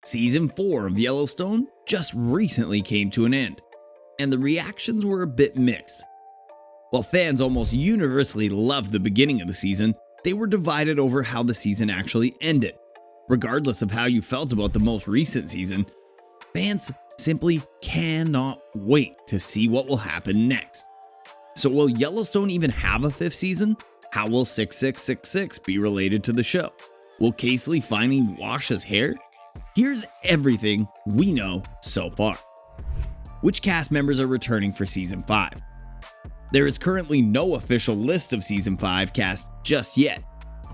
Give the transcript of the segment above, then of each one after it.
Season 4 of Yellowstone just recently came to an end, and the reactions were a bit mixed. While fans almost universally loved the beginning of the season, they were divided over how the season actually ended. Regardless of how you felt about the most recent season, fans simply cannot wait to see what will happen next. So will Yellowstone even have a 5th season? How will 6666 be related to the show? Will Casely finally wash his hair? Here's everything we know so far. Which cast members are returning for Season 5? There is currently no official list of Season 5 cast just yet.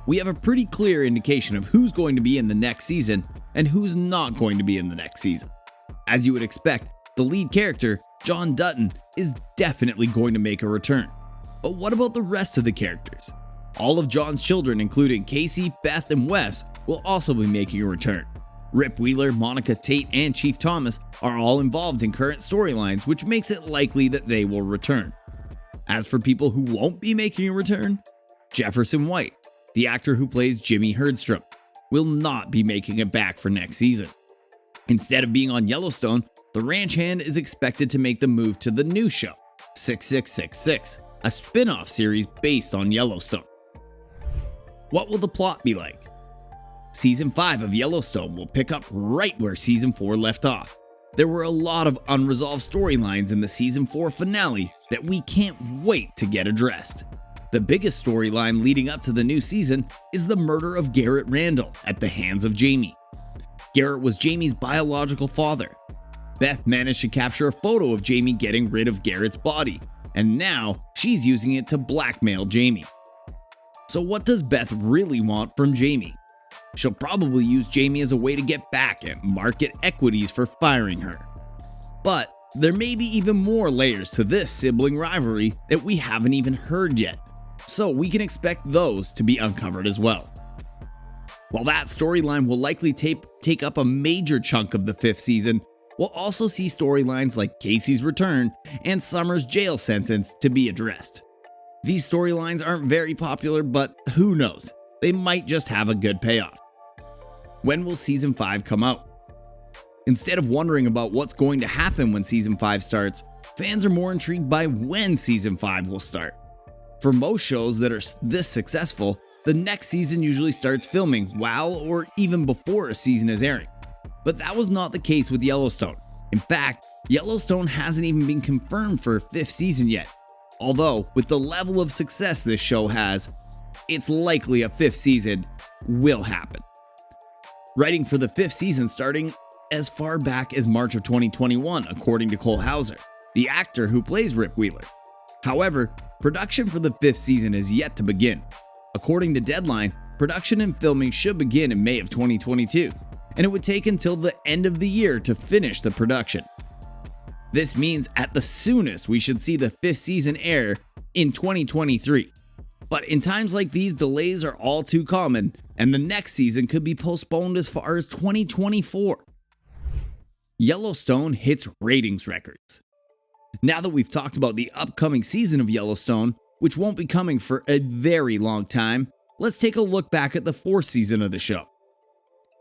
We have a pretty clear indication of who's going to be in the next season and who's not going to be in the next season. As you would expect, the lead character, John Dutton, is definitely going to make a return. But what about the rest of the characters? All of John's children, including Casey, Beth, and Wes, will also be making a return. Rip Wheeler, Monica Tate, and Chief Thomas are all involved in current storylines, which makes it likely that they will return. As for people who won't be making a return, Jefferson White, the actor who plays Jimmy Herdstrom, will not be making it back for next season. Instead of being on Yellowstone, the ranch hand is expected to make the move to the new show, 6666, a spin-off series based on Yellowstone. What will the plot be like? Season 5 of Yellowstone will pick up right where Season 4 left off. There were a lot of unresolved storylines in the Season 4 finale that we can't wait to get addressed. The biggest storyline leading up to the new season is the murder of Garrett Randall at the hands of Jamie. Garrett was Jamie's biological father. Beth managed to capture a photo of Jamie getting rid of Garrett's body, and now she's using it to blackmail Jamie. So what does Beth really want from Jamie? She'll probably use Jamie as a way to get back at market equities for firing her. But there may be even more layers to this sibling rivalry that we haven't even heard yet, so we can expect those to be uncovered as well. While that storyline will likely take up a major chunk of the 5th season, we'll also see storylines like Casey's return and Summer's jail sentence to be addressed. These storylines aren't very popular, but who knows? They might just have a good payoff. When will Season 5 come out? Instead of wondering about what's going to happen when Season 5 starts, fans are more intrigued by when Season 5 will start. For most shows that are this successful, the next season usually starts filming while or even before a season is airing. But that was not the case with Yellowstone. In fact, Yellowstone hasn't even been confirmed for a 5th season yet. Although, with the level of success this show has, it's likely a 5th season will happen. Writing for the 5th season starting as far back as March of 2021, according to Cole Hauser, the actor who plays Rip Wheeler. However, production for the 5th season is yet to begin. According to Deadline, production and filming should begin in May of 2022, and it would take until the end of the year to finish the production. This means at the soonest we should see the 5th season air in 2023. But in times like these, delays are all too common, and the next season could be postponed as far as 2024. Yellowstone hits ratings records. Now that we've talked about the upcoming season of Yellowstone, which won't be coming for a very long time, let's take a look back at the 4th season of the show.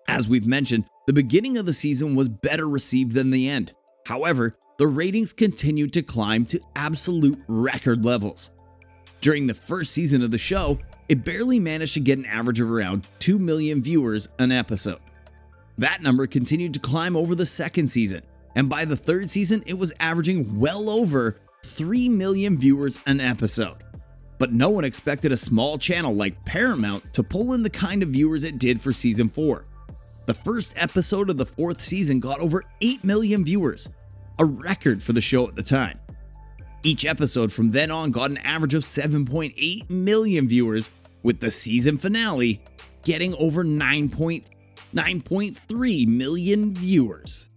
As we've mentioned, the beginning of the season was better received than the end. However, the ratings continued to climb to absolute record levels. During the first season of the show, it barely managed to get an average of around 2 million viewers an episode. That number continued to climb over the 2nd season, and by the 3rd season, it was averaging well over 3 million viewers an episode. But no one expected a small channel like Paramount to pull in the kind of viewers it did for Season 4. The first episode of the 4th season got over 8 million viewers, a record for the show at the time. Each episode from then on got an average of 7.8 million viewers, with the season finale getting over 9.3 million viewers.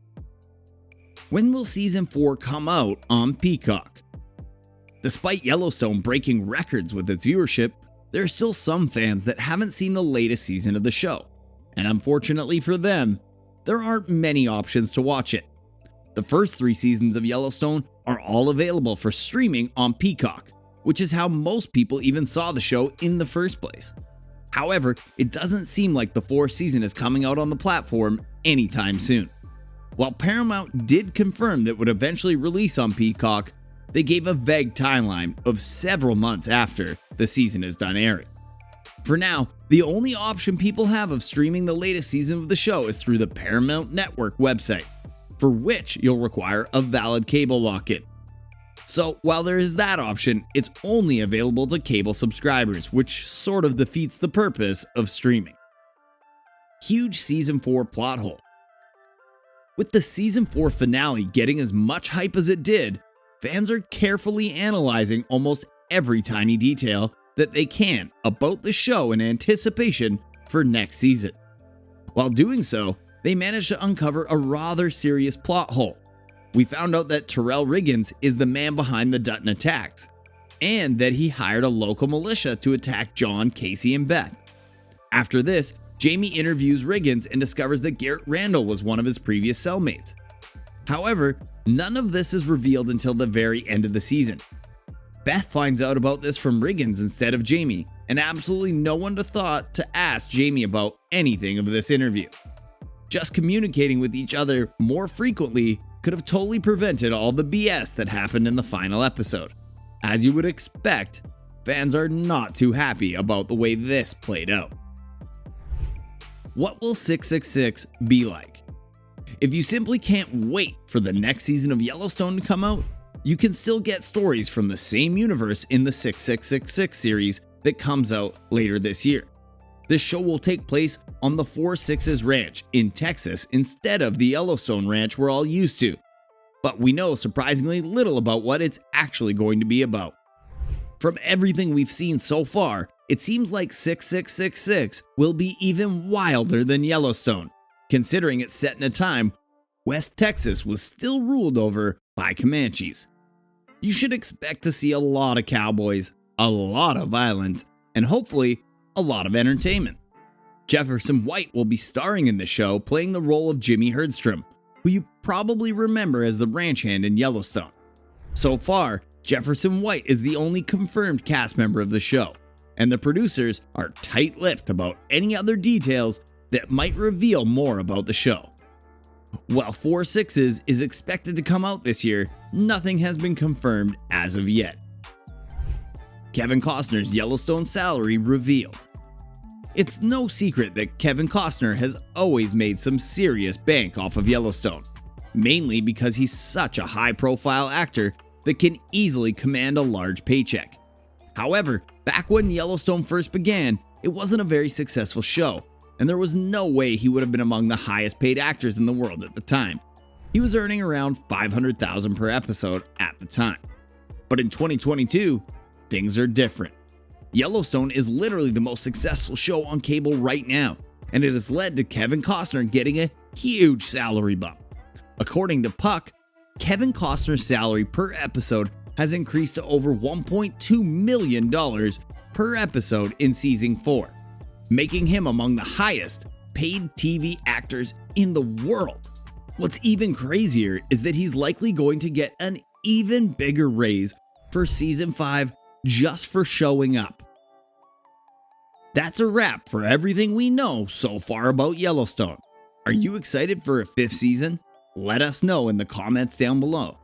When will Season 4 come out on Peacock? Despite Yellowstone breaking records with its viewership, there are still some fans that haven't seen the latest season of the show, and unfortunately for them, there aren't many options to watch it. The first 3 seasons of Yellowstone are all available for streaming on Peacock, which is how most people even saw the show in the first place. However, it doesn't seem like the 4th season is coming out on the platform anytime soon. While Paramount did confirm that it would eventually release on Peacock, they gave a vague timeline of several months after the season is done airing. For now, the only option people have of streaming the latest season of the show is through the Paramount Network website, for which you'll require a valid cable lock-in. So while there is that option, it's only available to cable subscribers, which sort of defeats the purpose of streaming. Huge Season 4 plot hole. With the Season 4 finale getting as much hype as it did, fans are carefully analyzing almost every tiny detail that they can about the show in anticipation for next season. While doing so, they managed to uncover a rather serious plot hole. We found out that Terrell Riggins is the man behind the Dutton attacks, and that he hired a local militia to attack John, Casey, and Beth. After this, Jamie interviews Riggins and discovers that Garrett Randall was one of his previous cellmates. However, none of this is revealed until the very end of the season. Beth finds out about this from Riggins instead of Jamie, and absolutely no one thought to ask Jamie about anything of this interview. Just communicating with each other more frequently could have totally prevented all the BS that happened in the final episode. As you would expect, fans are not too happy about the way this played out. What will 666 be like? If you simply can't wait for the next season of Yellowstone to come out, you can still get stories from the same universe in the 6666 series that comes out later this year. This show will take place on the Four Sixes Ranch in Texas instead of the Yellowstone Ranch we're all used to. But we know surprisingly little about what it's actually going to be about. From everything we've seen so far, it seems like 6666 will be even wilder than Yellowstone, considering it's set in a time West Texas was still ruled over by Comanches. You should expect to see a lot of cowboys, a lot of violence, and hopefully a lot of entertainment. Jefferson White will be starring in the show, playing the role of Jimmy Herdstrom, who you probably remember as the ranch hand in Yellowstone. So far, Jefferson White is the only confirmed cast member of the show, and the producers are tight-lipped about any other details that might reveal more about the show. While Four Sixes is expected to come out this year, nothing has been confirmed as of yet. Kevin Costner's Yellowstone salary revealed. It's no secret that Kevin Costner has always made some serious bank off of Yellowstone, mainly because he's such a high-profile actor that can easily command a large paycheck. However, back when Yellowstone first began, it wasn't a very successful show, and there was no way he would have been among the highest paid actors in the world at the time. He was earning around $500,000 per episode at the time. But in 2022, things are different. Yellowstone is literally the most successful show on cable right now, and it has led to Kevin Costner getting a huge salary bump. According to Puck, Kevin Costner's salary per episode has increased to over $1.2 million per episode in Season 4, making him among the highest paid TV actors in the world. What's even crazier is that he's likely going to get an even bigger raise for Season 5 just for showing up. That's a wrap for everything we know so far about Yellowstone. Are you excited for a 5th season? Let us know in the comments down below.